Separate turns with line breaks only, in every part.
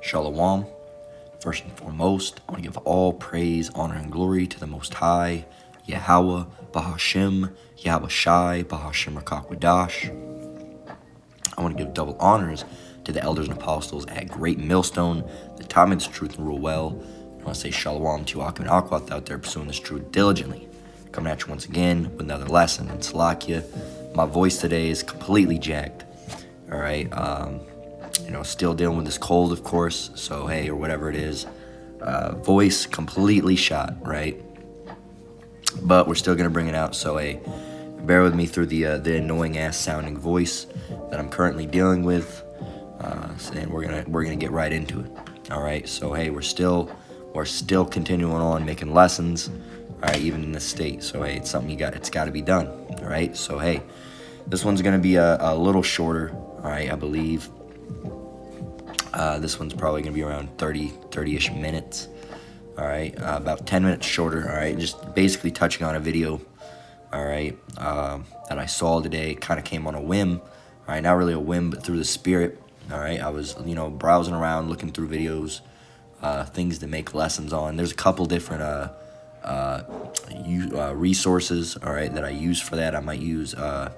Shalom. First and foremost, I want to give all praise, honor, and glory to the Most High, Yahweh, Bahashem, Yahweh Shai, Bahashem Rakakwadash. I want to give double honors to the elders and apostles at Great Millstone that taught me this truth and rule well. I want to say shalom to Akim and Akwath out there pursuing this truth diligently. Coming at you once again with another lesson. And Salakia, my voice today is completely jacked. All right, still dealing with this cold, of course. So hey, or whatever it is, voice completely shot, right? But we're still gonna bring it out. So hey, bear with me through the annoying ass sounding voice that I'm currently dealing with. And we're gonna get right into it. All right. So hey, we're still continuing on making lessons. All right, even in this state. So hey, it's something it's got to be done. All right. So hey, this one's gonna be a little shorter. All right, I believe. This one's probably gonna be around 30-ish minutes. All right, about 10 minutes shorter. All right, just basically touching on a video. All right, that I saw today. Kind of came on a whim. All right, not really a whim, but through the spirit. All right, I was browsing around, looking through videos, things to make lessons on. There's a couple different resources. All right, that I use for that. I might use Elder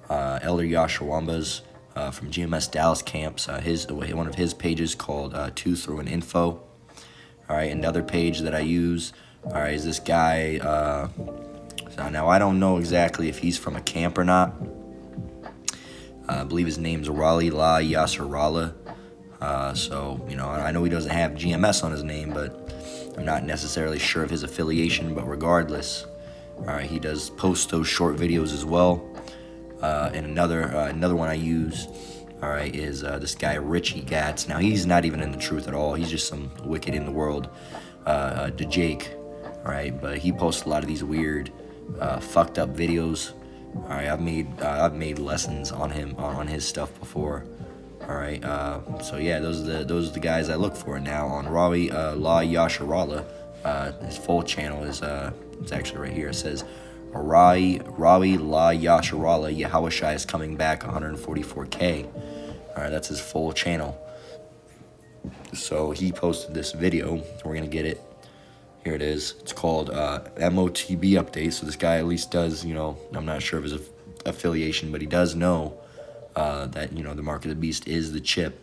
Yashawamba's from GMS Dallas camps. One of his pages called Two Through an Info. All right, another page that I use. All right, is this guy. So now I don't know exactly if he's from a camp or not. I believe his name's Raleigh La Yasserala. So I know he doesn't have GMS on his name, but I'm not necessarily sure of his affiliation. But regardless, all right, he does post those short videos as well. And another one I use, all right, is this guy Richie Gatz. Now he's not even in the truth at all. He's just some wicked in the world, to Jake, all right. But he posts a lot of these weird, fucked up videos. All right, I've made lessons on him on his stuff before. All right, so yeah, those are the guys I look for now on Rawi La Yasharala. His full channel is it's actually right here. It says Rawi La Yasharala Yahawashai is coming back 144K. All right, that's his full channel. So he posted this video. We're gonna get it. Here it is. It's called MOTB update. So this guy at least does, I'm not sure of his affiliation, but he does know that, the Mark of the Beast is the chip.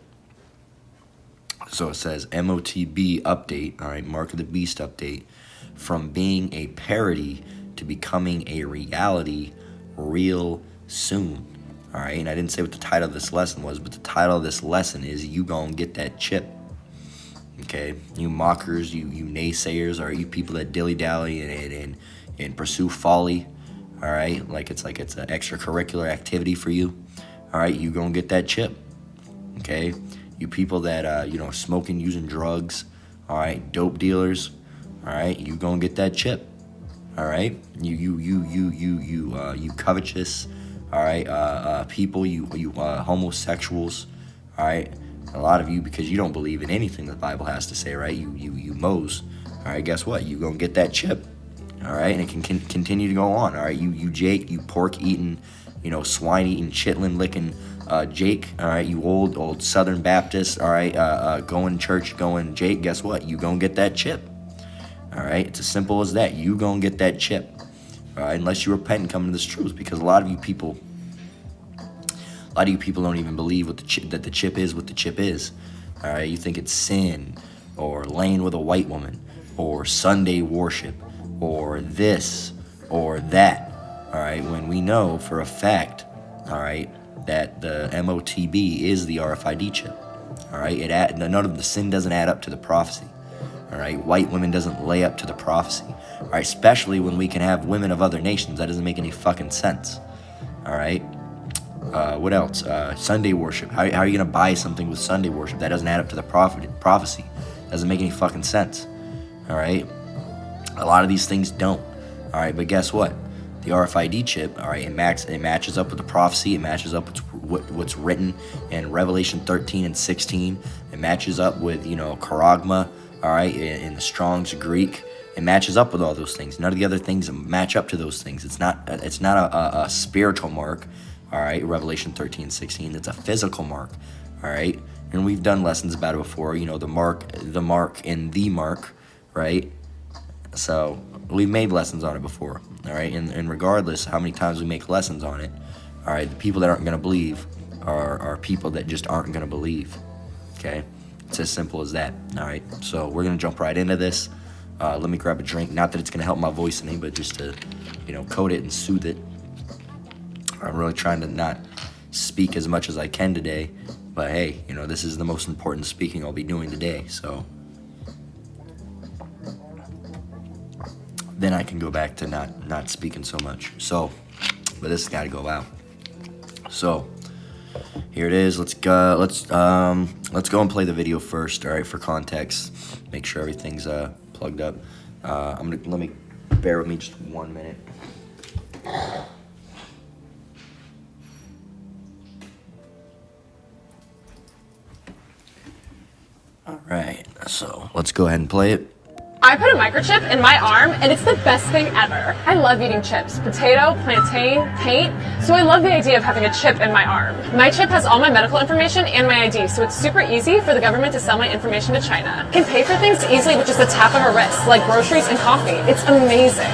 So it says MOTB update. All right, Mark of the Beast update. From being a parody to becoming a reality real soon. All right, and I didn't say what the title of this lesson was, but the title of this lesson is You Gon Get That Chip. Okay, you mockers, you naysayers, or you people that dilly-dally and pursue folly, all right, like it's an extracurricular activity for you, all right, you gonna get that chip, okay? You people that, smoking, using drugs, all right, dope dealers, all right, you gonna get that chip, all right? You covetous, all right, people, you homosexuals, all right? A lot of you, because you don't believe in anything the Bible has to say, right? You mows. All right, guess what? You gonna get that chip. All right, and it can continue to go on. All right, you Jake, you pork eating, swine eating, chitlin licking, Jake. All right, you old Southern Baptist. All right, going church going Jake. Guess what? You gonna get that chip. All right, it's as simple as that. You gonna get that chip. All right, unless you repent and come to this truth, because a lot of you people don't even believe that the chip is what the chip is. All right, you think it's sin, or laying with a white woman, or Sunday worship, or this, or that. All right, when we know for a fact, all right, that the MOTB is the RFID chip. All right, none of the sin doesn't add up to the prophecy. All right, white women doesn't lay up to the prophecy. All right, especially when we can have women of other nations. That doesn't make any fucking sense. All right. What else? Sunday worship. How are you going to buy something with Sunday worship? That doesn't add up to the prophecy. Doesn't make any fucking sense. All right? A lot of these things don't. All right, but guess what? The RFID chip, all right, it matches up with the prophecy. It matches up with what's written in Revelation 13 and 16. It matches up with, charagma, all right, in the Strong's Greek. It matches up with all those things. None of the other things match up to those things. It's not a spiritual mark. All right, Revelation 13, 16, it's a physical mark, all right? and we've done lessons about it before. You know, the mark, and the mark, right? So we've made lessons on it before, all right? And regardless how many times we make lessons on it, all right, the people that aren't going to believe are people that just aren't going to believe, okay? It's as simple as that, all right? So we're going to jump right into this. Let me grab a drink. Not that it's going to help my voice any, but just to, you know, coat it and soothe it. I'm really trying to not speak as much as I can today, but hey, you know, this is the most important speaking I'll be doing today, so then I can go back to not speaking so much. So, but this has got to go out. So, here it is. Let's go and play the video first, all right, for context. Make sure everything's plugged up. Let me bear with me just 1 minute. All right, so let's go ahead and play it.
I put a microchip in my arm, and it's the best thing ever. I love eating chips, potato, plantain, paint, so I love the idea of having a chip in my arm. My chip has all my medical information and my ID, so it's super easy for the government to sell my information to China. I can pay for things easily with just the tap of a wrist, like groceries and coffee. It's amazing.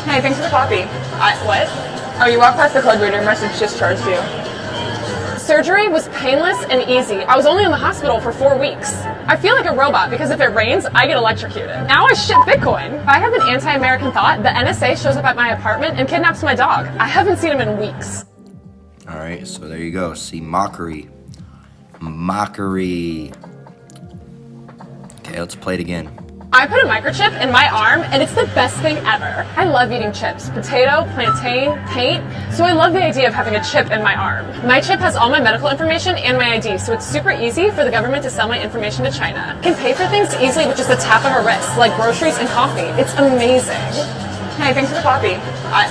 Hey, thanks for the coffee. What?
Oh, you walked past the code reader, message discharged you.
Surgery was painless and easy. I was only in the hospital for 4 weeks. I feel like a robot because if it rains, I get electrocuted. Now I ship Bitcoin. If I have an anti-American thought, the NSA shows up at my apartment and kidnaps my dog. I haven't seen him in weeks.
All right, so there you go. See, mockery. Mockery. Okay, let's play it again.
I put a microchip in my arm, and it's the best thing ever. I love eating chips, potato, plantain, paint, so I love the idea of having a chip in my arm. My chip has all my medical information and my ID, so it's super easy for the government to sell my information to China. I can pay for things easily with just the tap of a wrist, like groceries and coffee. It's amazing.
Hey, thanks for the coffee.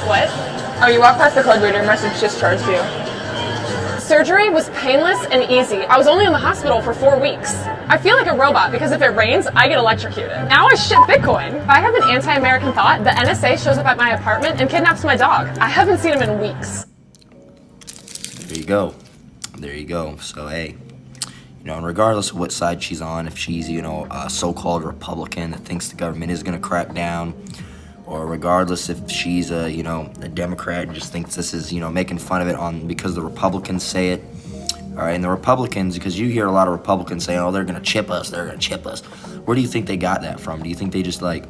What?
Oh, you walked past the code reader, message discharged you.
Surgery was painless and easy. I was only in the hospital for 4 weeks. I feel like a robot because if it rains, I get electrocuted. Now I ship Bitcoin. If I have an anti-American thought, the NSA shows up at my apartment and kidnaps my dog. I haven't seen him in weeks.
There you go. There you go. So, hey, you know, and regardless of what side she's on, if she's, you know, a so-called Republican that thinks the government is going to crack down, or regardless if she's a, you know, a Democrat and just thinks this is, you know, making fun of it because the Republicans say it. All right, and the Republicans, because you hear a lot of Republicans saying, oh, they're going to chip us, they're going to chip us. Where do you think they got that from? Do you think they just, like,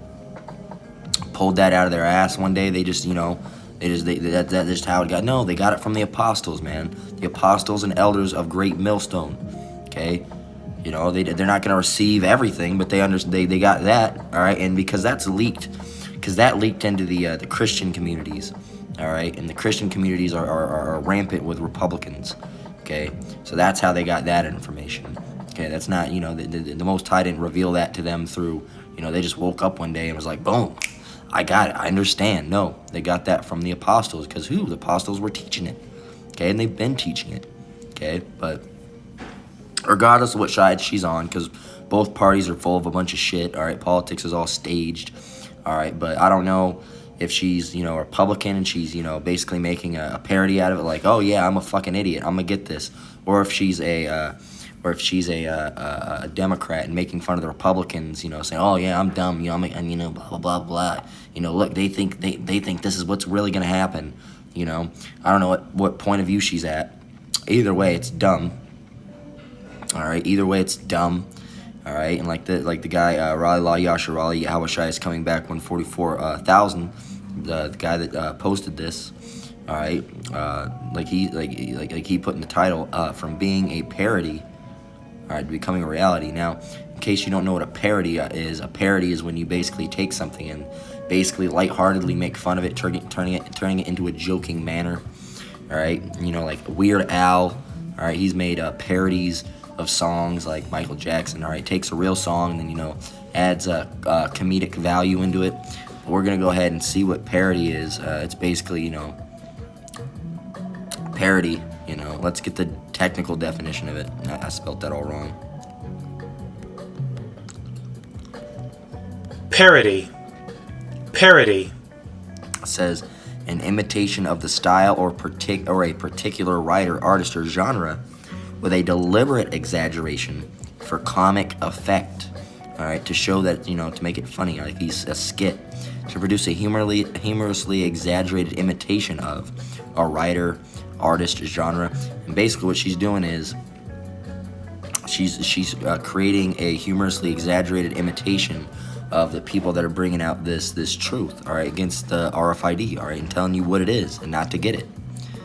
pulled that out of their ass one day? They just, you know, that's just how it got. No, they got it from the apostles, man. The apostles and elders of Great Millstone, okay? You know, they're not going to receive everything, but they got that, all right? And because that's leaked, because that leaked into the Christian communities, all right? And the Christian communities are rampant with Republicans, okay? So that's how they got that information, okay? That's not, you know, the Most High didn't reveal that to them through, you know, they just woke up one day and was like, boom, I got it, I understand. No, they got that from the apostles, because the apostles were teaching it, okay? And they've been teaching it, okay? But regardless of what side she's on, because both parties are full of a bunch of shit, all right? Politics is all staged. All right, but I don't know if she's, you know, a Republican and she's, you know, basically making a parody out of it, like, oh yeah, I'm a fucking idiot, I'm gonna get this, or if she's a Democrat and making fun of the Republicans, you know, saying, oh yeah, I'm dumb, you know, and you know, blah blah blah blah, you know, look, they think this is what's really gonna happen, you know. I don't know what point of view she's at. Either way, it's dumb. All right, either way, it's dumb. All right, and like the guy Raleigh La Yasha Raleigh Hawashai is coming back 144,000. The guy that posted this, all right, like he put in the title, from being a parody, all right, to becoming a reality. Now, in case you don't know what a parody is when you basically take something and basically lightheartedly make fun of it, turning it into a joking manner. All right, you know, like Weird Al. All right, he's made parodies of songs like Michael Jackson. All right, takes a real song and then, you know, adds a comedic value into it. But we're gonna go ahead and see what parody is. It's basically, you know, parody. You know, let's get the technical definition of it. I spelled that all wrong.
Parody. Parody.
It says an imitation of the style or a particular writer, artist, or genre with a deliberate exaggeration for comic effect. All right, to show that, you know, to make it funny, like he's a skit, to produce a humorously exaggerated imitation of a writer, artist, genre. And basically what she's doing is she's creating a humorously exaggerated imitation of the people that are bringing out this truth, all right, against the RFID, all right, and telling you what it is and not to get it.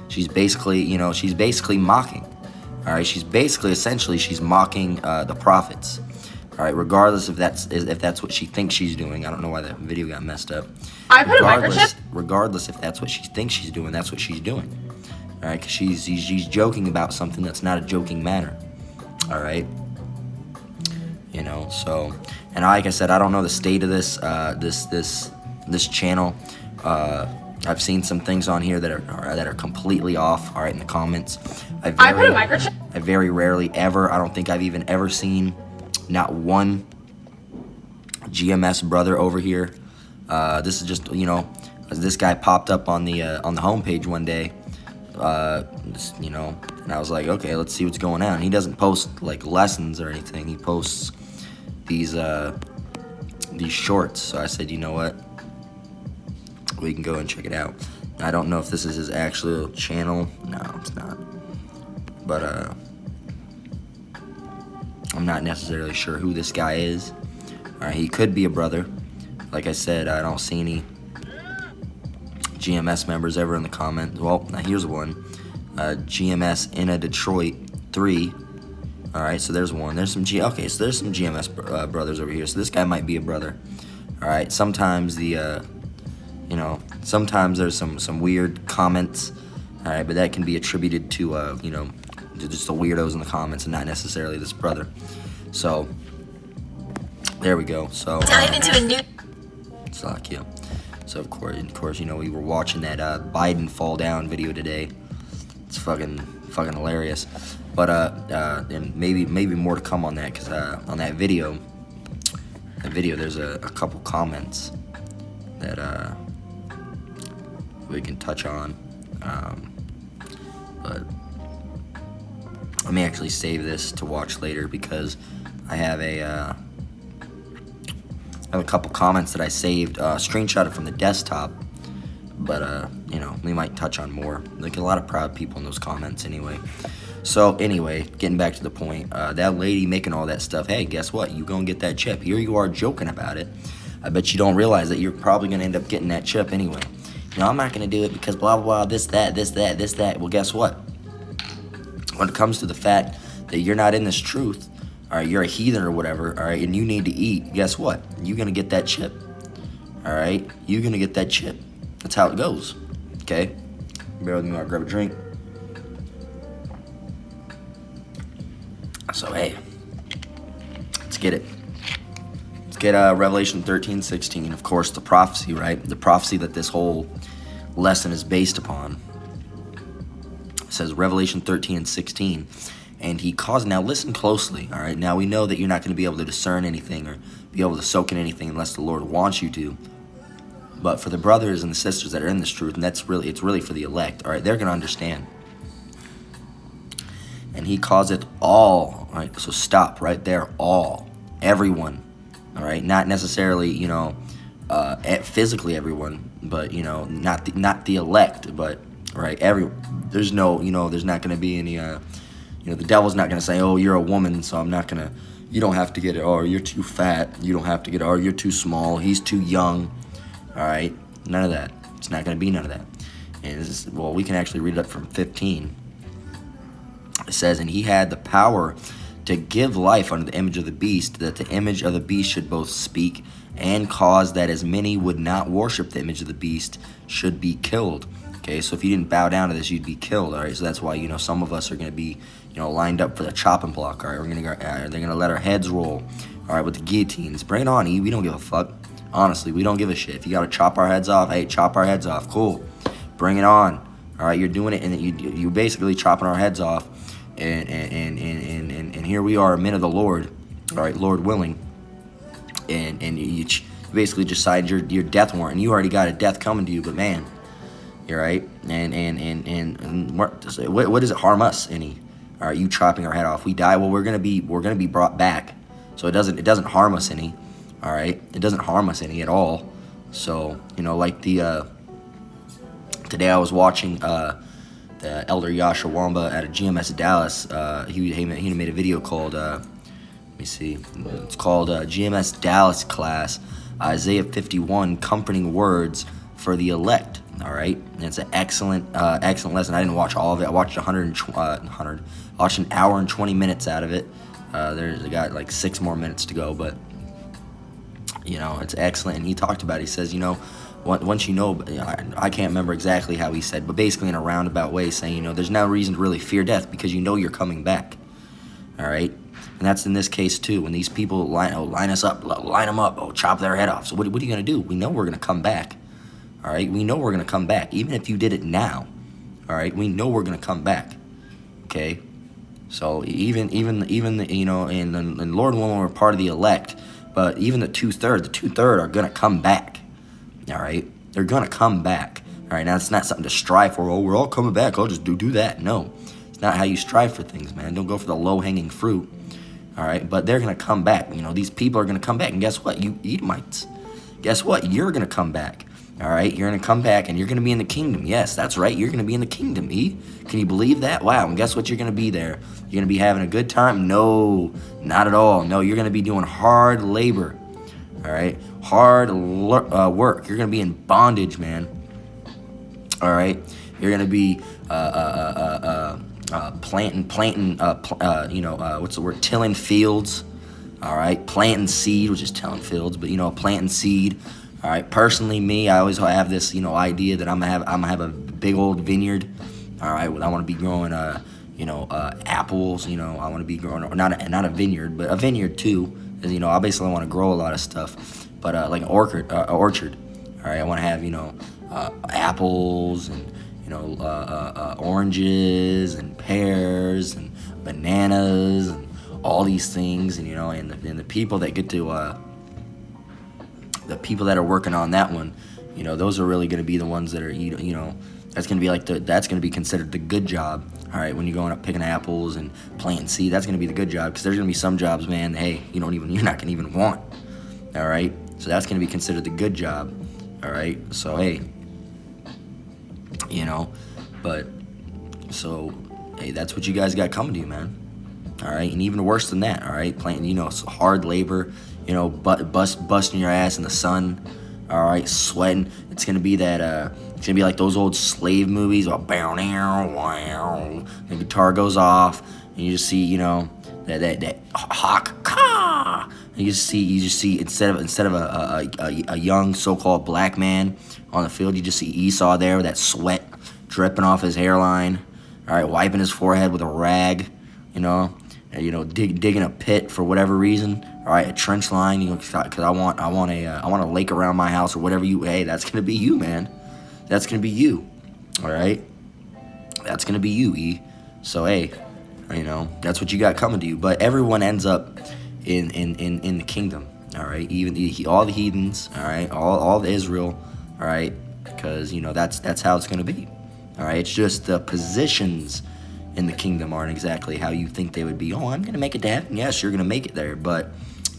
She's basically, you know, she's basically mocking, all right. She's basically, essentially, she's mocking the prophets, all right. Regardless if that's what she thinks she's doing. I don't know why that video got messed up.
I put a microchip.
Regardless if that's what she thinks she's doing, that's what she's doing, all right. Because she's joking about something that's not a joking matter, all right. You know, so, and like I said, I don't know the state of this channel. I've seen some things on here that are completely off. All right, in the comments, I put a microchip. I very rarely ever. I don't think I've even ever seen not one GMS brother over here. This is just, you know, this guy popped up on the homepage one day. You know, and I was like, okay, let's see what's going on. He doesn't post like lessons or anything. He posts these shorts. So I said, you know what, we can go and check it out. I don't know if this is his actual channel. No, it's not. But I'm not necessarily sure who this guy is. All right, he could be a brother. Like I said, I don't see any GMS members ever in the comments. Well, now here's one. GMS in a Detroit 3. All right, so there's one. There's some okay, so there's some GMS brothers over here. So this guy might be a brother. All right, sometimes the you know, sometimes there's some weird comments. All right, but that can be attributed to you know, just the weirdos in the comments and not necessarily this brother. So there we go. So
dive into a new.
Suck you. So of course, you know, we were watching that Biden fall down video today. It's fucking hilarious. But and maybe more to come on that, because on that video, there's a couple comments that we can touch on. But let me actually save this to watch later, because I have a couple comments that I saved, screenshotted from the desktop, but you know, we might touch on more. Like a lot of proud people in those comments anyway. So anyway, getting back to the point, that lady making all that stuff, hey, guess what? You gonna get that chip. Here you are joking about it. I bet you don't realize that you're probably gonna end up getting that chip anyway. You know, I'm not gonna do it because blah, blah, blah, this, that. Well, guess what? When it comes to the fact that you're not in this truth, all right, you're a heathen or whatever, all right, and you need to eat, guess what? You're gonna get that chip, all right? You're gonna get that chip. That's how it goes, okay? Bear with me while I grab a drink. So, hey, let's get it. Let's get Revelation 13:16. Of course, the prophecy, right? The prophecy that this whole lesson is based upon. It says Revelation 13:16. And he caused, now listen closely, all right? Now we know that you're not going to be able to discern anything or be able to soak in anything unless the Lord wants you to. But for the brothers and the sisters that are in this truth, and it's really for the elect, all right? They're going to understand. And he causeth all, all right? So stop right there, all, everyone, all right? Not necessarily, you know, physically everyone, but, you know, not the elect, but, right? There's no, you know, there's not going to be any, you know, the devil's not going to say, oh, you're a woman, so I'm not going to, you don't have to get it, or you're too fat, you don't have to get it, or you're too small, he's too young, all right? None of that. It's not going to be none of that. And well, we can actually read it up from 15. It says, and he had the power to give life unto the image of the beast, that the image of the beast should both speak and cause that as many would not worship the image of the beast should be killed. Okay, so if you didn't bow down to this, you'd be killed. All right, so that's why, you know, some of us are going to be, you know, lined up for the chopping block. All right, they're going to let our heads roll. All right, with the guillotines. Bring it on, E. We don't give a fuck. Honestly, we don't give a shit. If you got to chop our heads off, hey, chop our heads off. Cool. Bring it on. All right, you're doing it, and you're basically chopping our heads off. And here we are, men of the Lord. All right, Lord willing. And you basically just signed your death warrant. And you already got a death coming to you, but man, you're right. And what does it harm us any? All right, you chopping our head off. We die. Well, we're gonna be brought back. So it doesn't harm us any. All right, it doesn't harm us any at all. So like today I was watching the Elder Yashawamba at a GMS Dallas. He made a video called let me see. It's called GMS Dallas class, Isaiah 51, comforting words for the elect. All right, and it's an excellent lesson. I didn't watch all of it. I watched watched an hour and 20 minutes out of it. They got like 6 more minutes to go, but it's excellent. And he talked about it. He says, once I can't remember exactly how he said, but basically in a roundabout way, saying, there's no reason to really fear death because you're coming back. All right, and that's in this case too. When these people line us up, line them up, chop their head off. So what are you gonna do? We know we're gonna come back. All right, we know we're gonna come back, even if you did it now. All right, we know we're gonna come back. Okay, so even and Lord willing, we're part of the elect, but even the two-third are gonna come back. All right, they're gonna come back. All right, now it's not something to strive for. Oh, we're all coming back. I'll just do that. No, it's not how you strive for things, man. Don't go for the low-hanging fruit. All right, but they're gonna come back. These people are gonna come back, and guess what? You Edomites, guess what? You're gonna come back. All right, you're going to come back and you're going to be in the kingdom. Yes, that's right. You're going to be in the kingdom, E. Can you believe that? Wow, and guess what? You're going to be there. You're going to be having a good time? No, not at all. No, you're going to be doing hard labor. All right, hard work. You're going to be in bondage, man. All right, you're going to be what's the word? Tilling fields. All right, planting seed, which is tilling fields, but planting seed. All right, personally, me, I always have this, idea that I'm gonna have a big old vineyard. All right, I want to be growing, apples. I want to be growing not a vineyard, but a vineyard too. I basically want to grow a lot of stuff, but like an orchard. All right, I want to have apples and oranges and pears and bananas and all these things, and the people that get to the people that are working on that one, those are really going to be the ones that are, that's going to be that's going to be considered the good job. All right, when you're going up picking apples and planting seed, that's going to be the good job, because there's going to be some jobs, man, hey, you're not going to even want. All right, so that's going to be considered the good job. All right, so hey, but so hey, that's what you guys got coming to you, man. All right, and even worse than that, all right, planting, hard labor, busting your ass in the sun, all right, sweating. It's gonna be that, it's gonna be like those old slave movies. The guitar goes off, and you just see, that hawk, caw. And you just see instead of a young so-called black man on the field, you just see Esau there with that sweat dripping off his hairline, all right, wiping his forehead with a rag, digging a pit for whatever reason. All right, a trench line, because I want a lake around my house or whatever. Hey, that's gonna be you, man. That's gonna be you. All right, that's gonna be you, E. So hey, that's what you got coming to you. But everyone ends up in the kingdom. All right, even all the heathens. All right, all the Israel. All right, because that's how it's gonna be. All right, it's just the positions in the kingdom aren't exactly how you think they would be. Oh, I'm gonna make it to heaven. Yes, you're gonna make it there, but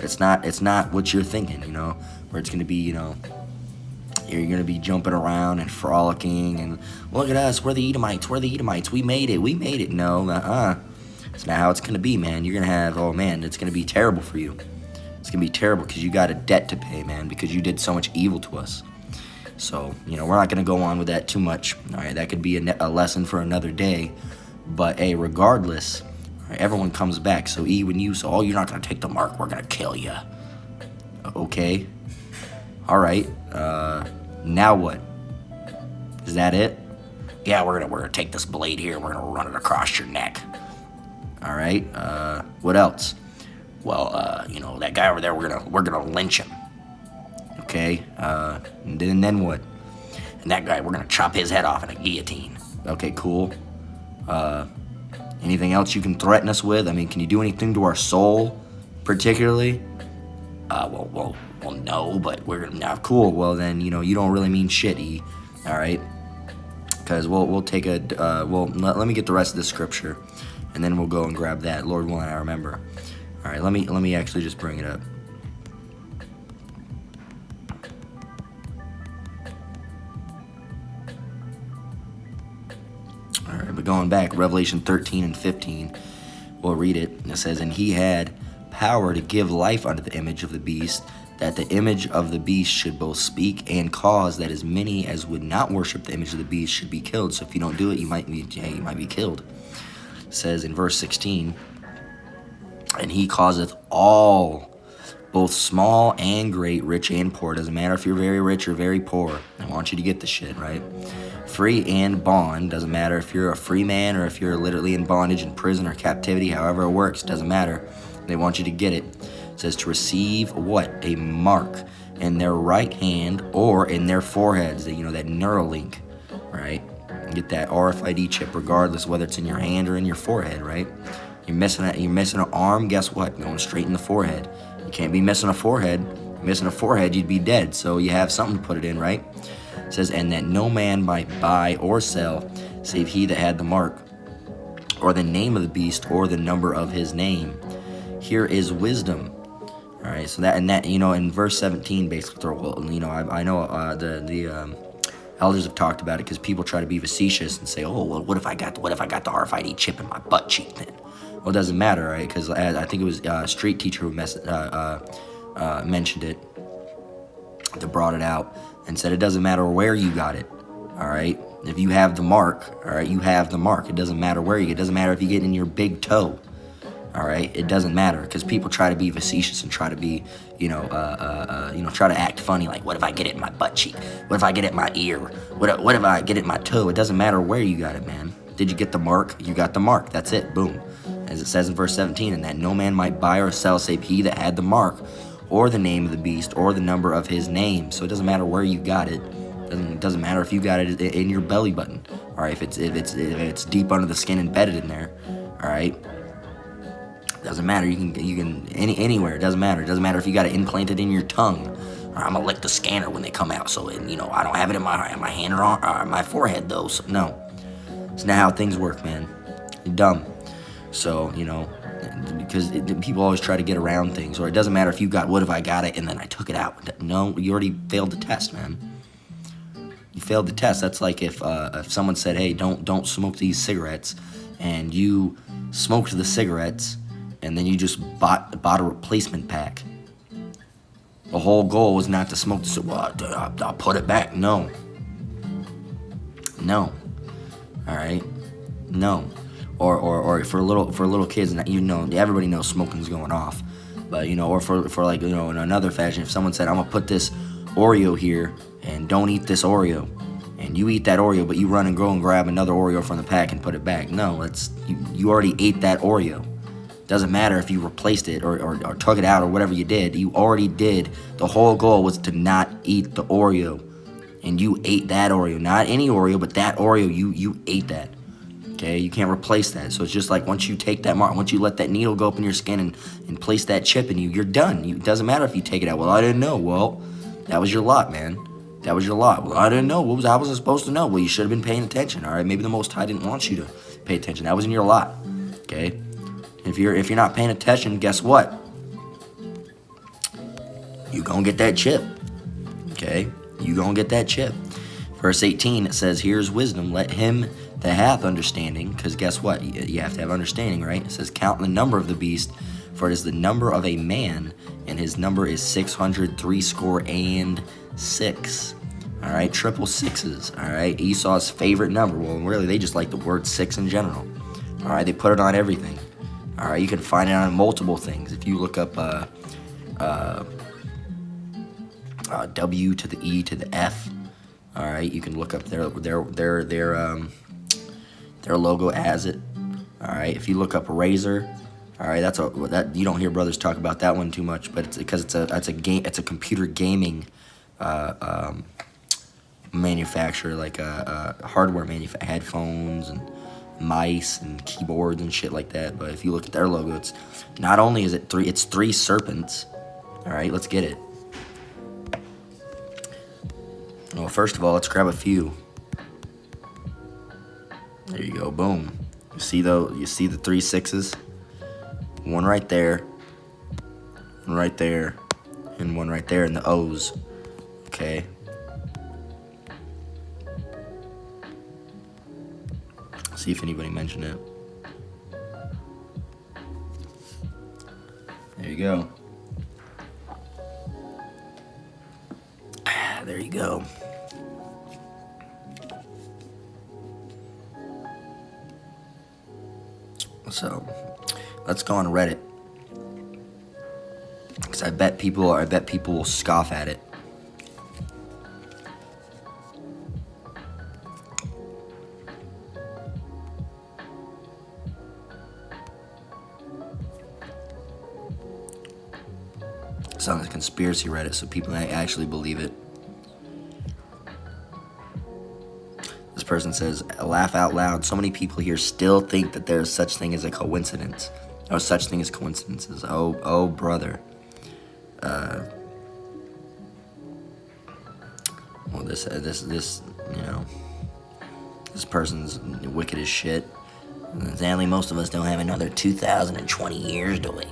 it's not what you're thinking, where it's gonna be, you're gonna be jumping around and frolicking and look at us, we're the Edomites, we made it. No, it's not how it's gonna be, man. You're gonna have, oh man, it's gonna be terrible for you. It's gonna be terrible because you got a debt to pay, man, because you did so much evil to us. So, we're not gonna go on with that too much. All right, that could be a lesson for another day. But hey, regardless, everyone comes back. So E, when you say, oh, you're not gonna take the mark, we're gonna kill you. Okay. All right. Now what? Is that it? Yeah, we're gonna take this blade here. We're gonna run it across your neck. All right. What else? Well, that guy over there, we're gonna lynch him. Okay. And then what? And that guy, we're gonna chop his head off in a guillotine. Okay, cool. Anything else you can threaten us with? I mean, can you do anything to our soul, particularly? Well, no, but we're gonna. Cool. Well, then, you don't really mean shit, E. All right. Because we'll take let me get the rest of the scripture, and then we'll go and grab that. Lord willing, I remember. All right, let me actually just bring it up. All right, but going back, Revelation 13 and 15, we'll read it. It says, "And he had power to give life unto the image of the beast, that the image of the beast should both speak and cause that as many as would not worship the image of the beast should be killed." So if you don't do it, you might be killed. It says in verse 16, "And he causeth all, both small and great, rich and poor." Doesn't matter if you're very rich or very poor. I want you to get the shit, right? "Free and bond." Doesn't matter if you're a free man or if you're literally in bondage, in prison, or captivity. However it works, doesn't matter. They want you to get it. It says to receive what? A mark in their right hand or in their foreheads. That, that Neuralink, right? Get that RFID chip, regardless whether it's in your hand or in your forehead, right? You're missing an arm. Guess what? Going straight in the forehead. You can't be missing a forehead. Missing a forehead, you'd be dead. So you have something to put it in, right? It says, "And that no man might buy or sell, save he that had the mark, or the name of the beast, or the number of his name. Here is wisdom." All right, so that in verse 17, basically, I know the elders have talked about it because people try to be facetious and say, "Oh, well, what if I got the RFID chip in my butt cheek then?" Well, it doesn't matter, right? Because I think it was a street teacher who mentioned it, that brought it out and said it doesn't matter where you got it. All right, if you have the mark, all right, you have the mark. It doesn't matter where you get. It doesn't matter if you get it in your big toe. All right, it doesn't matter because people try to be facetious and try to be, try to act funny. Like, what if I get it in my butt cheek? What if I get it in my ear? What if I get it in my toe? It doesn't matter where you got it, man. Did you get the mark? You got the mark. That's it. Boom. As it says in verse 17, "And that no man might buy or sell save he that had the mark, or the name of the beast, or the number of his name." So it doesn't matter where you got it. It doesn't matter if you got it in your belly button. All right, if it's deep under the skin, embedded in there. All right. Doesn't matter. You can anywhere. It doesn't matter. It doesn't matter if you got it implanted in your tongue. Or I'm gonna lick the scanner when they come out. So I don't have it in my hand or my forehead though. So, no, it's not how things work, man. You're dumb. So because people always try to get around things. Or it doesn't matter if you got. What if I got it and then I took it out? No, you already failed the test, man. You failed the test. That's like if someone said, "Hey, don't smoke these cigarettes," and you smoked the cigarettes. And then you just bought a replacement pack. The whole goal was not to smoke this. Well, I'll put it back. No. All right. No. Or for little kids, and everybody knows smoking's going off. But or for like in another fashion, if someone said, "I'm gonna put this Oreo here, and don't eat this Oreo," and you eat that Oreo, but you run and go and grab another Oreo from the pack and put it back. No, you already ate that Oreo. Doesn't matter if you replaced it or took it out or whatever you did. You already did. The whole goal was to not eat the Oreo. And you ate that Oreo. Not any Oreo, but that Oreo, you ate that. Okay? You can't replace that. So it's just like once you take that mark, once you let that needle go up in your skin and place that chip in you, you're done. It doesn't matter if you take it out. Well, I didn't know. Well, that was your lot, man. That was your lot. Well, I didn't know. I wasn't supposed to know. Well, you should have been paying attention. All right? Maybe the Most High didn't want you to pay attention. That was in your lot. Okay? If you're not paying attention, guess what? You gonna get that chip. Okay? You gonna get that chip. Verse 18, it says, "Here's wisdom. Let him that hath understanding," because guess what? You have to have understanding, right? It says, "Count the number of the beast, for it is the number of a man, and his number is 666." All right? Triple sixes. All right? Esau's favorite number. Well, really, they just like the word six in general. All right? They put it on everything. All right, you can find it on multiple things. If you look up W to the E to the F, all right, you can look up their logo as it. All right, if you look up Razor, all right, that you don't hear brothers talk about that one too much, but it's because it's a computer gaming manufacturer, like hardware manufacturer, headphones and mice and keyboards and shit like that. But if you look at their logo, it's not only is it three serpents. All right, let's get it. Well, first of all, let's grab a few. There you go, boom. You see the 3 6s? One right there, one right there, and one right there in the O's. Okay. See if anybody mentioned it. There you go. There you go. So, let's go on Reddit. Because I bet people will scoff at it. It's on a conspiracy Reddit, so people actually believe it. This person says, laugh out loud. So many people here still think that there's such thing as a coincidence. Or such thing as coincidences. Oh, brother. Well, this, you know, this person's wicked as shit. And sadly, most of us don't have another 2,020 years to wait.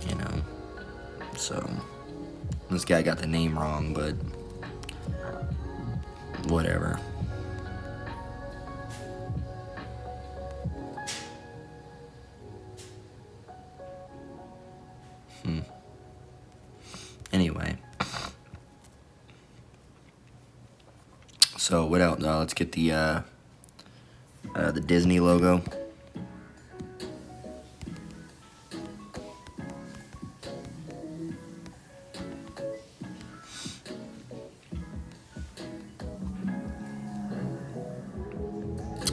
You know? So, this guy got the name wrong, but whatever. Anyway. So, what else? Let's get the Disney logo.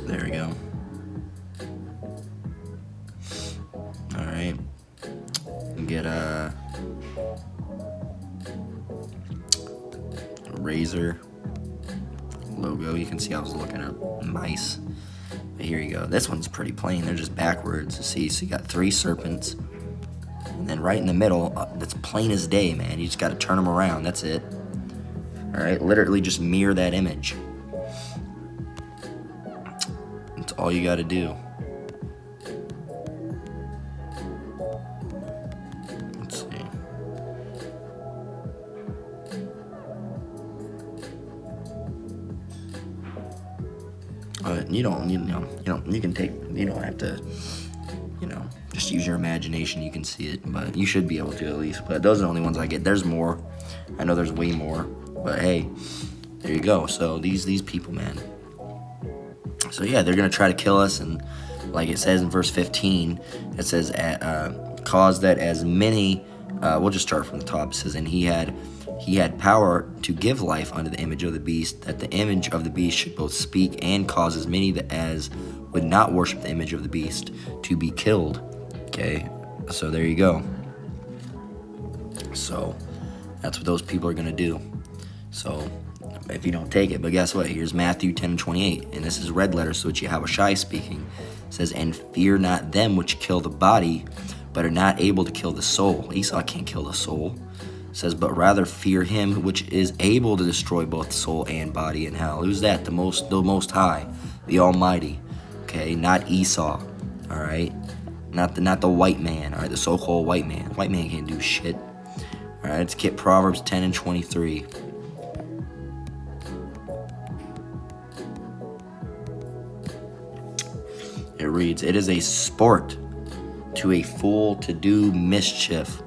There we go. All right. Get a Razer logo. You can see I was looking up mice. But here you go. This one's pretty plain. They're just backwards. See, so you got 3 serpents. And then right in the middle, that's plain as day, man. You just got to turn them around. That's it. All right. Literally just mirror that image. That's all you got to do. Let's see. You don't have to, just use your imagination. You can see it, but you should be able to at least. But those are the only ones I get. There's more. I know there's way more, but hey, there you go. So these people, man. So yeah, they're gonna try to kill us, and like it says in verse 15, it says, cause that as many. We'll just start from the top. It says, and he had power to give life unto the image of the beast, that the image of the beast should both speak and cause as many as would not worship the image of the beast to be killed. Okay, so there you go. So that's what those people are going to do. So if you don't take it, but guess what? Here's Matthew 10:28, and this is red letters, so it's Yahushua speaking. It says, and fear not them which kill the body, but are not able to kill the soul. Esau can't kill the soul. It says, but rather fear him which is able to destroy both soul and body in hell. Who's that? The most high, the Almighty. Okay, not Esau. All right, not the white man. All right, the so-called white man. White man can't do shit. All right, let's get Proverbs 10:23. It reads, it is a sport to a fool to do mischief,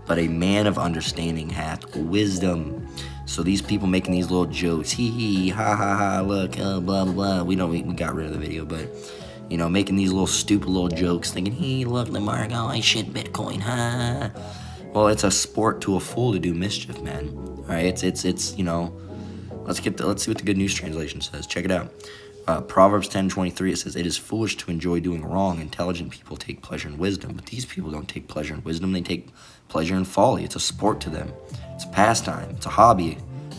but a man of understanding hath wisdom. So these people making these little jokes, hee hee, ha ha ha, look, blah blah blah. We know we got rid of the video, but making these little stupid little jokes, thinking, hey, look, the mark, oh, I shit Bitcoin, ha. Well, it's a sport to a fool to do mischief, man. All right, it's let's see what the Good News Translation says. Check it out. Proverbs 10:23, it says, it is foolish to enjoy doing wrong. Intelligent people take pleasure in wisdom. But these people don't take pleasure in wisdom. They take pleasure in folly. It's a sport to them. It's a pastime. It's a hobby,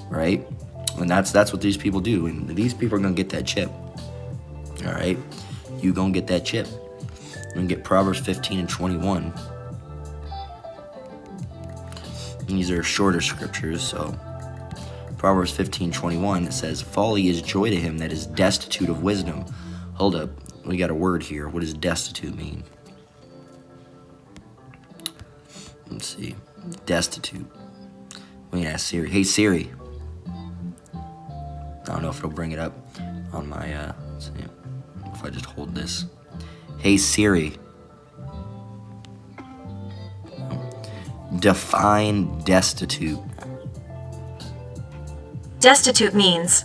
right? And that's what these people do. And these people are going to get that chip. All right? You going to get that chip. You're going to get Proverbs 15:21. And these are shorter scriptures, so Proverbs 15:21, it says, folly is joy to him that is destitute of wisdom. Hold up. we got a word here. What does destitute mean? Let's see. Destitute. We can ask Siri. Hey Siri. I don't know if it'll bring it up on my, let's see if I just hold this. Hey Siri. Define destitute.
Destitute means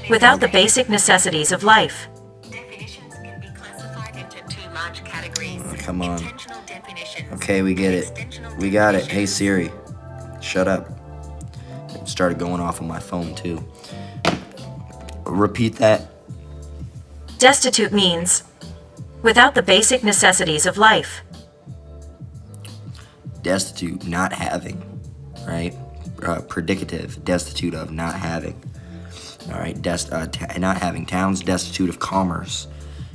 without the basic necessities of life.
Definitions can be classified into two large categories.
Oh, come on.
Intentional definitions.
Okay, we get it. We got it. Hey Siri. Shut up. It started going off on my phone too. Repeat that.
Destitute means without the basic necessities of life.
Destitute, not having, right? Predicative, destitute of, not having. All right, not having. Towns destitute of commerce.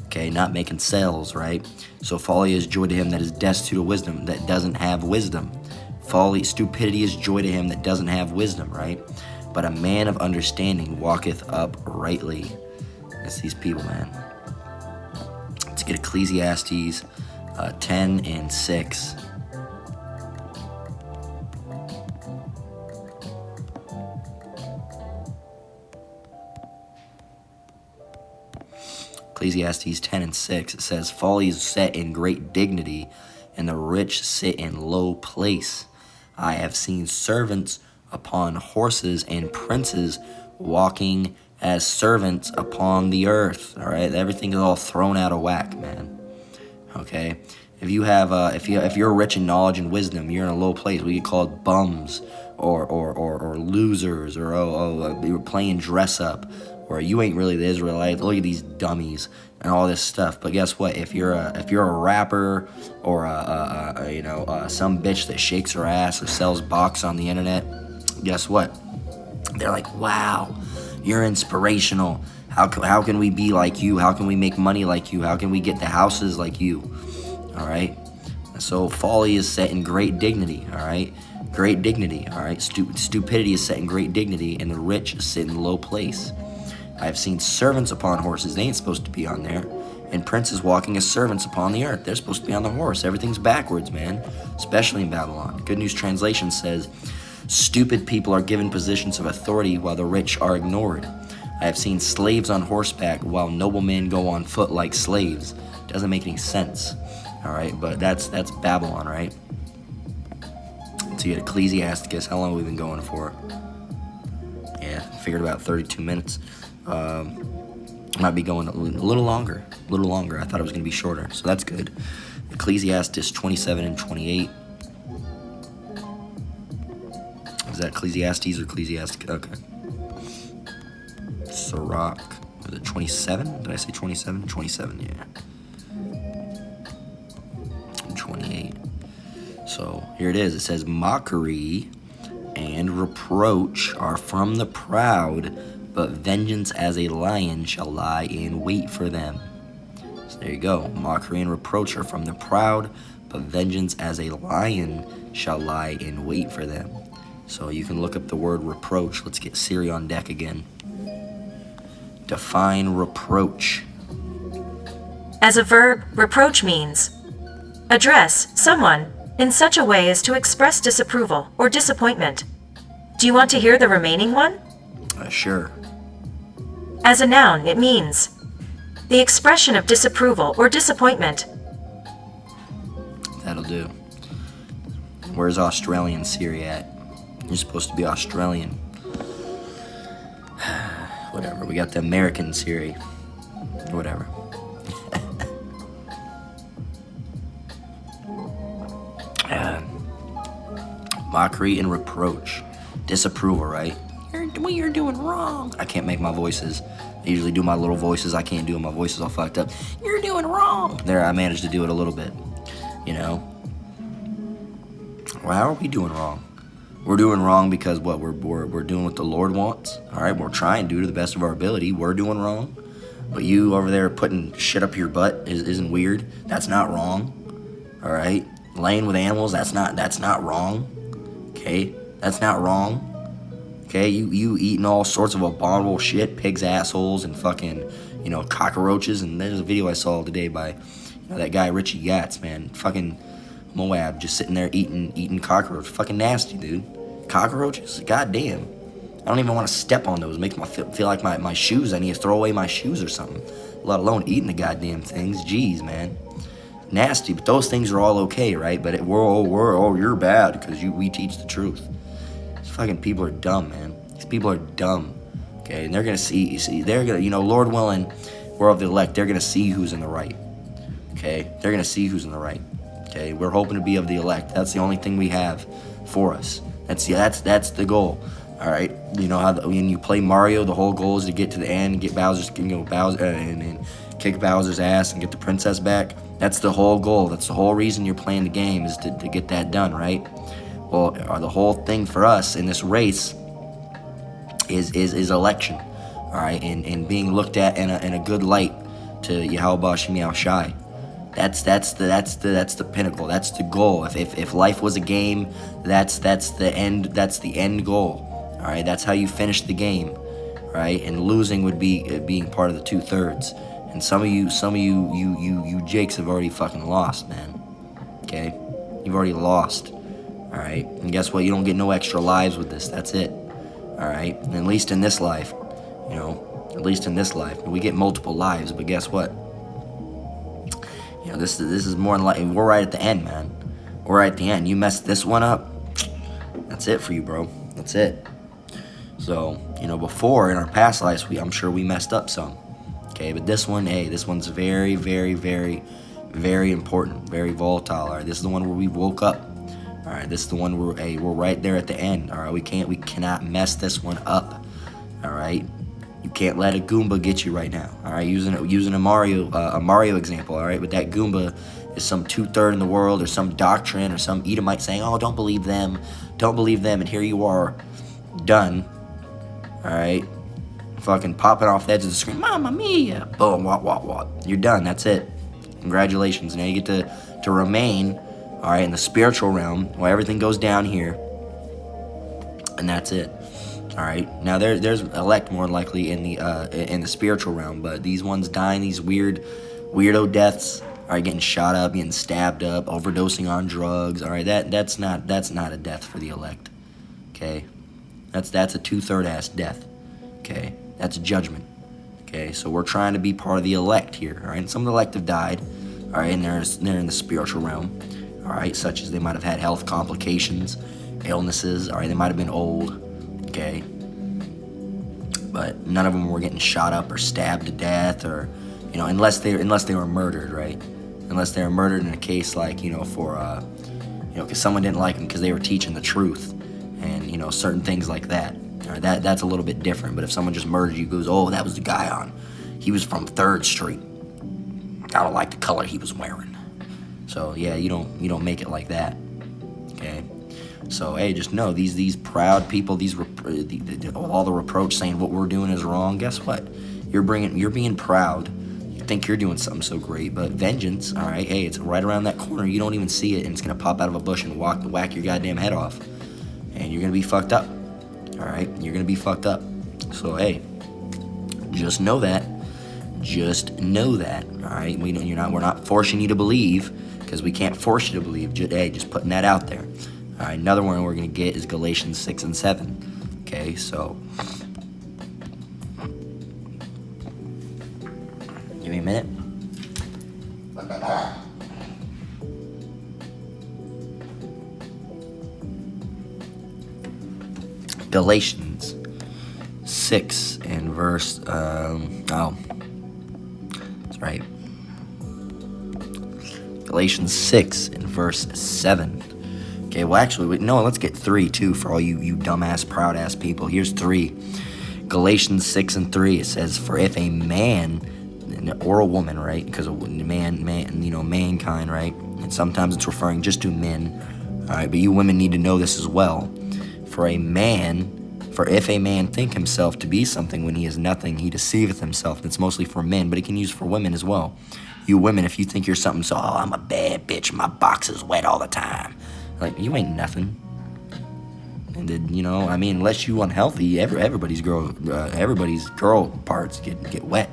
Okay, not making sales, right? So folly is joy to him that is destitute of wisdom, that doesn't have wisdom. Folly, stupidity is joy to him that doesn't have wisdom, right? But a man of understanding walketh uprightly. That's these people, man. Let's get Ecclesiastes 10 and 6. Ecclesiastes 10 and 6, it says, folly is set in great dignity, and the rich sit in low place. I have seen servants upon horses and princes walking as servants upon the earth. All right, everything is all thrown out of whack, man. Okay, if you have, if you're rich in knowledge and wisdom, you're in a low place. We get called bums or losers, or you're playing dress up, or you ain't really the Israelite. Look at these dummies and all this stuff. But guess what? If you're a rapper or some bitch that shakes her ass or sells box on the internet, guess what? They're like, wow, you're inspirational. How can we be like you? How can we make money like you? How can we get the houses like you? All right. So folly is set in great dignity. All right. Great dignity. All right. Stupidity is set in great dignity, and the rich sit in low place. I have seen servants upon horses. They ain't supposed to be on there. And princes walking as servants upon the earth. They're supposed to be on the horse. Everything's backwards, man. Especially in Babylon. Good News Translation says, stupid people are given positions of authority while the rich are ignored. I have seen slaves on horseback while noblemen go on foot like slaves. Doesn't make any sense. All right, but that's Babylon, right? So you had Ecclesiasticus. How long have we been going for? Yeah, figured about 32 minutes. Might be going a little longer. I thought it was going to be shorter, so that's good. Ecclesiastes 27 and 28. Is that Ecclesiastes or Ecclesiastic? Okay. Sirach. Was it 27? Did I say 27? 27, yeah. 28. So here it is. It says, mockery and reproach are from the proud, but vengeance as a lion shall lie in wait for them. So there you go. Mockery and reproach are from the proud, but vengeance as a lion shall lie in wait for them. So you can look up the word reproach. Let's get Siri on deck again. Define reproach.
As a verb, reproach means address someone in such a way as to express disapproval or disappointment. Do you want to hear the remaining one?
Sure.
As a noun, it means the expression of disapproval or disappointment.
That'll do. Where's Australian Siri at? You're supposed to be Australian. Whatever. We got the American Siri. Whatever. Mockery and reproach. Disapproval, right? You're doing wrong. I can't make my voices. I usually do my little voices. I can't do them. My voice is all fucked up. You're doing wrong. There, I managed to do it a little bit. You know? Well, how are we doing wrong? We're doing wrong because what? We're doing what the Lord wants. All right? We're trying to do to the best of our ability. We're doing wrong. But you over there putting shit up your butt isn't weird. That's not wrong. All right? Laying with animals, that's not wrong. Okay? That's not wrong. Okay? You eating all sorts of abominable shit, pigs' assholes and fucking, cockroaches. And there's a video I saw today by that guy Richie Gatz, man. Fucking Moab just sitting there eating cockroach. Fucking nasty, dude. Cockroaches? Goddamn. I don't even want to step on those. It makes me feel like my shoes. I need to throw away my shoes or something. Let alone eating the goddamn things. Jeez, man. Nasty. But those things are all okay, right? But you're bad because we teach the truth. These fucking people are dumb, man. These people are dumb. Okay, and they're gonna see. They're gonna, Lord willing, we're of the elect. They're gonna see who's in the right. Okay, they're gonna see who's in the right. Okay, we're hoping to be of the elect. That's the only thing we have for us. That's the goal. All right, you know how when you play Mario, the whole goal is to get to the end, get Bowser's, Bowser, and kick Bowser's ass and get the princess back. That's the whole goal. That's the whole reason you're playing the game, is to get that done, right? Well, the whole thing for us in this race is election, all right, and being looked at in a good light to Yahweh Shem Shai. That's the pinnacle. That's the goal. If life was a game, that's the end. That's the end goal. All right, that's how you finish the game, right? And losing would be being part of the 2/3. And some of you Jakes have already fucking lost, man. Okay, you've already lost. All right, and guess what? You don't get no extra lives with this. That's it. All right, and at least in this life, at least in this life, we get multiple lives. But guess what? This is more than likely, we're right at the end, man. We're right at the end. You mess this one up, that's it for you, bro. That's it. So, before in our past lives, I'm sure we messed up some. Okay, but this one's very, very, very, very important, very volatile. All right, this is the one where we woke up. All right, this is the one where we're right there at the end. All right, we cannot mess this one up. All right. You can't let a Goomba get you right now. All right, using a Mario example. All right, but that Goomba is some 2/3 in the world, or some doctrine, or some Edomite saying, "Oh, don't believe them, and here you are, done. All right, fucking popping off the edge of the screen, Mamma Mia, boom, what? You're done. That's it. Congratulations. Now you get to remain, all right, in the spiritual realm where everything goes down here, and that's it. All right. Now there's elect more likely in the spiritual realm, but these ones dying these weirdo deaths, all right, getting shot up, getting stabbed up, overdosing on drugs. All right, that's not a death for the elect. Okay, that's a 2/3 ass death. Okay, that's judgment. Okay, so we're trying to be part of the elect here. All right, and some of the elect have died. All right, and they're in the spiritual realm. All right, such as they might have had health complications, illnesses. All right, they might have been old. Okay, but none of them were getting shot up or stabbed to death, or unless they were murdered, right? Unless they were murdered in a case like for because someone didn't like them because they were teaching the truth, and certain things like that. All right, that's a little bit different. But if someone just murdered you, goes, "Oh, that was the guy he was from 3rd Street. I don't like the color he was wearing." So yeah, you don't make it like that. Okay. So hey, just know these proud people, all the reproach saying what we're doing is wrong. Guess what? You're being proud. You think you're doing something so great, but vengeance, all right? Hey, it's right around that corner. You don't even see it, and it's gonna pop out of a bush and whack your goddamn head off, and you're gonna be fucked up. All right, you're gonna be fucked up. So hey, just know that. Just know that. All right, we're not forcing you to believe, because we can't force you to believe. Just putting that out there. All right, another one we're going to get is Galatians 6 and 7. Okay, so give me a minute. Galatians 6 and verse, that's right. Galatians 6 and verse 7. Okay, well actually, let's get 3 too for all you dumbass, proud-ass people. Here's 3. Galatians 6 and 3, it says, "For if a man or a woman," right, because a man, mankind, right, and sometimes it's referring just to men, all right, but you women need to know this as well. For if a man think himself to be something when he is nothing, he deceiveth himself." That's mostly for men, but it can use for women as well. You women, if you think you're something, so, "Oh, I'm a bad bitch, my box is wet all the time." Like, you ain't nothing. And then, unless you unhealthy, everybody's girl parts get wet.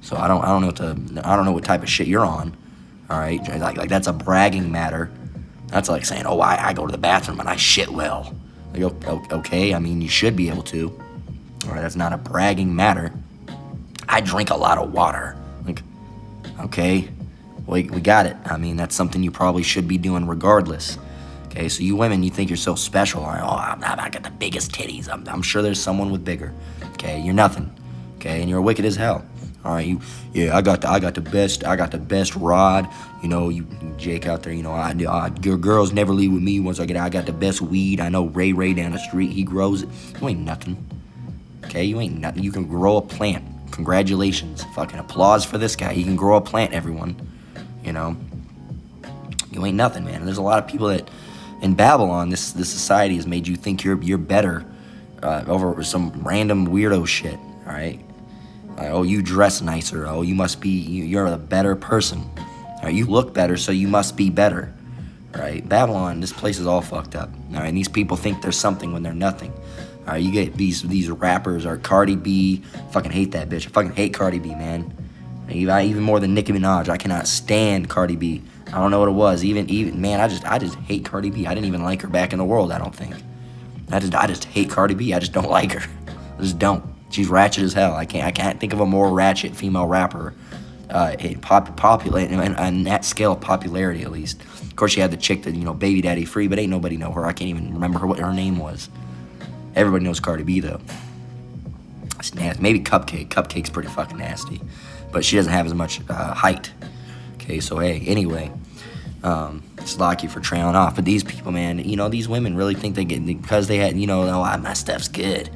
So I don't know what type of shit you're on. All right, like that's a bragging matter. That's like saying, oh, I go to the bathroom and I shit well. Like, okay, I mean, you should be able to. All right, that's not a bragging matter. I drink a lot of water. Like, okay, we got it. I mean, that's something you probably should be doing regardless. Okay, so you women, you think you're so special. Right? Oh, I got the biggest titties. I'm sure there's someone with bigger. Okay, you're nothing. Okay, and you're wicked as hell. All right, I got the best rod. You know, you Jake out there. You know, your girls never leave with me. Once I got the best weed. I know Ray down the street. He grows it. You ain't nothing. Okay, you ain't nothing. You can grow a plant. Congratulations. Fucking applause for this guy. He can grow a plant, everyone. You know, you ain't nothing, man. And there's a lot of people that in Babylon, this society has made you think you're better over some random weirdo shit. All right. Oh, you dress nicer. Oh, you must be, you're a better person. All right, you look better, so you must be better. All right, Babylon, this place is all fucked up. All right, and these people think they're something when they're nothing. All right, you get these rappers, or Cardi B. Fucking hate that bitch. I fucking hate Cardi B, man. Even more than Nicki Minaj. I cannot stand Cardi B. I don't know what it was. Even man, I just hate Cardi B. I didn't even like her back in the world. I don't think. I just hate Cardi B. I just don't like her. I just don't. She's ratchet as hell. I can't think of a more ratchet female rapper, popular on that scale of popularity at least. Of course, you had the chick that Baby Daddy Free, but ain't nobody know her. I can't even remember what her name was. Everybody knows Cardi B though. It's nasty. Maybe Cupcake. Cupcake's pretty fucking nasty, but she doesn't have as much height. Okay, so hey, anyway, it's lucky for trailing off. But these people, man, these women really think they get because they had, oh, my stuff's good.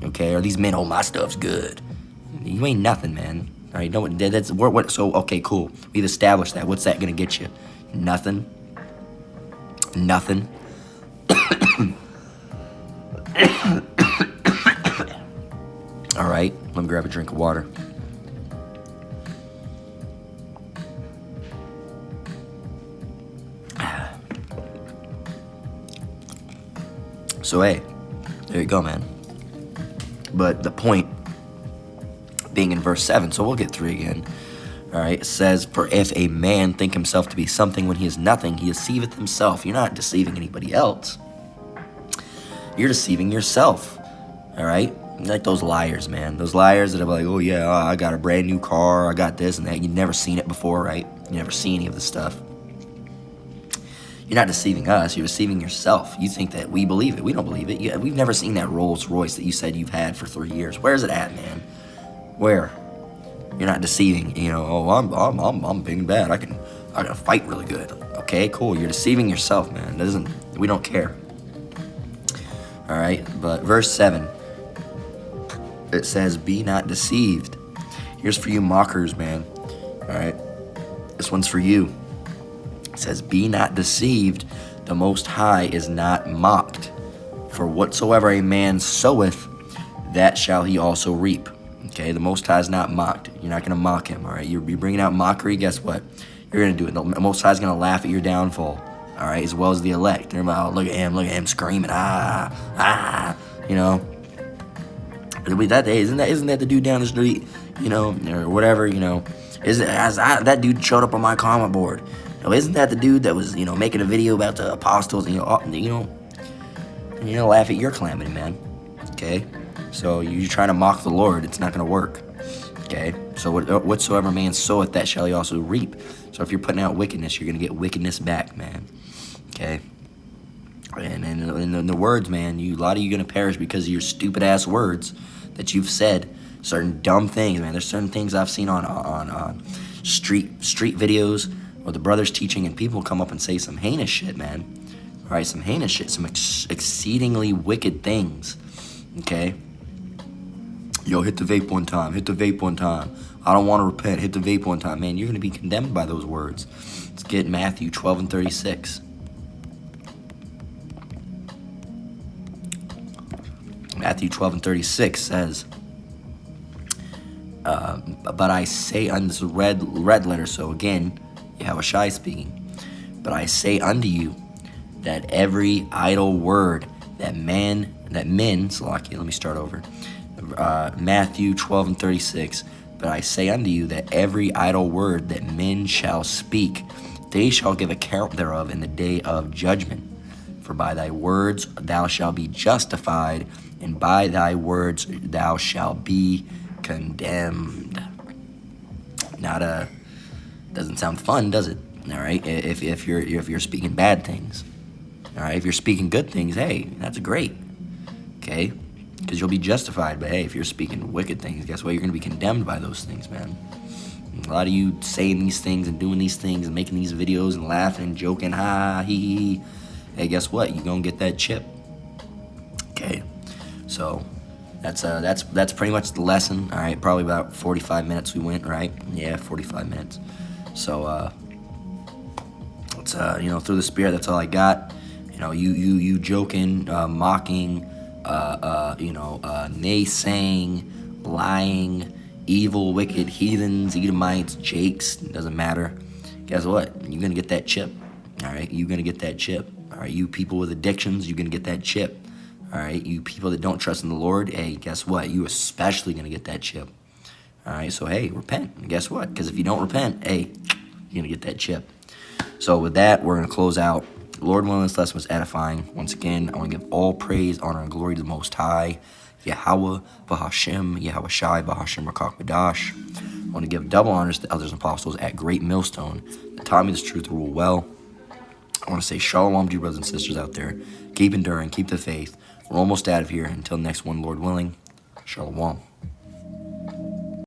Okay, or these men, oh, my stuff's good. You ain't nothing, man. All right, that's what. So okay, cool. We've established that. What's that gonna get you? Nothing. Nothing. All right, let me grab a drink of water. So hey, there you go, man. But the point being in verse 7, so we'll get 3 again. All right, it says, for if a man think himself to be something when he is nothing, he deceiveth himself. You're not deceiving anybody else. You're deceiving yourself. All right, like those liars, man. Those liars that are like, oh yeah, I got a brand new car, I got this and that. You've never seen it before, right? You never seen any of this stuff. You're not deceiving us. You're deceiving yourself. You think that we believe it. We don't believe it. We've never seen that Rolls Royce that you said you've had for 3 years. Where's it at, man? Where? You're not deceiving. Oh, I'm big and bad. I can fight really good. Okay, cool. You're deceiving yourself, man. We don't care. All right, but verse 7. It says, "Be not deceived." Here's for you mockers, man. All right, this one's for you. It says, "Be not deceived, the Most High is not mocked. For whatsoever a man soweth, that shall he also reap." Okay, the Most High is not mocked. You're not going to mock him, all right? You're bringing out mockery, guess what? You're going to do it. The Most High is going to laugh at your downfall, all right, as well as the elect. They're like, oh, look at him screaming, Isn't that the dude down the street, or whatever, that dude showed up on my comment board. Isn't that the dude that was, making a video about the apostles? And laugh at your calamity, man. Okay, so you're trying to mock the Lord. It's not going to work. Okay, so whatsoever man soweth, that shall he also reap. So if you're putting out wickedness, you're going to get wickedness back, man. Okay, and in the words, man, a lot of you going to perish because of your stupid ass words that you've said. Certain dumb things, man. There's certain things I've seen on street videos. Or the brothers teaching, and people come up and say some heinous shit, man. All right, some heinous shit, some exceedingly wicked things. Okay. Yo, hit the vape one time. Hit the vape one time. I don't want to repent. Hit the vape one time, man. You're gonna be condemned by those words. Let's get Matthew 12 and 36. Matthew 12 and 36 says, "But I say," and this is red letter. So again. Yahushua speaking, "But I say unto you that every idle word that men, Salakia, let me start over. Matthew 12 and 36, But I say unto you that every idle word that men shall speak, they shall give account thereof in the day of judgment. For by thy words thou shalt be justified, and by thy words thou shalt be condemned. Doesn't sound fun, does it? All right, if you're speaking bad things. All right, if you're speaking good things, hey, that's great. Okay, because you'll be justified. But hey, if you're speaking wicked things, guess what? You're gonna be condemned by those things, man. A lot of you saying these things and doing these things and making these videos and laughing and joking, ha, he. Hey, guess what? You're gonna get that chip. Okay, so that's pretty much the lesson. All right, probably about 45 minutes we went, right? Yeah, 45 minutes. So it's through the Spirit. That's all I got. You joking, mocking, naysaying, lying, evil, wicked, heathens, Edomites, Jakes, doesn't matter. Guess what? You're gonna get that chip. All right, you're gonna get that chip. All right, you people with addictions, you're gonna get that chip. All right, you people that don't trust in the Lord, hey, guess what? You especially gonna get that chip. All right, so hey, repent. And guess what? Because if you don't repent, hey, you're gonna get that chip. So with that, we're gonna close out. Lord willing, this lesson was edifying. Once again, I want to give all praise, honor, and glory to the Most High, Yahweh, Bahashem, Yahweh Shai, Bahashem, Rakak Badash. I want to give double honors to elders and apostles at Great Millstone that taught me this truth to rule well. I want to say shalom to you brothers and sisters out there. Keep enduring, keep the faith. We're almost out of here. Until next one, Lord willing, shalom.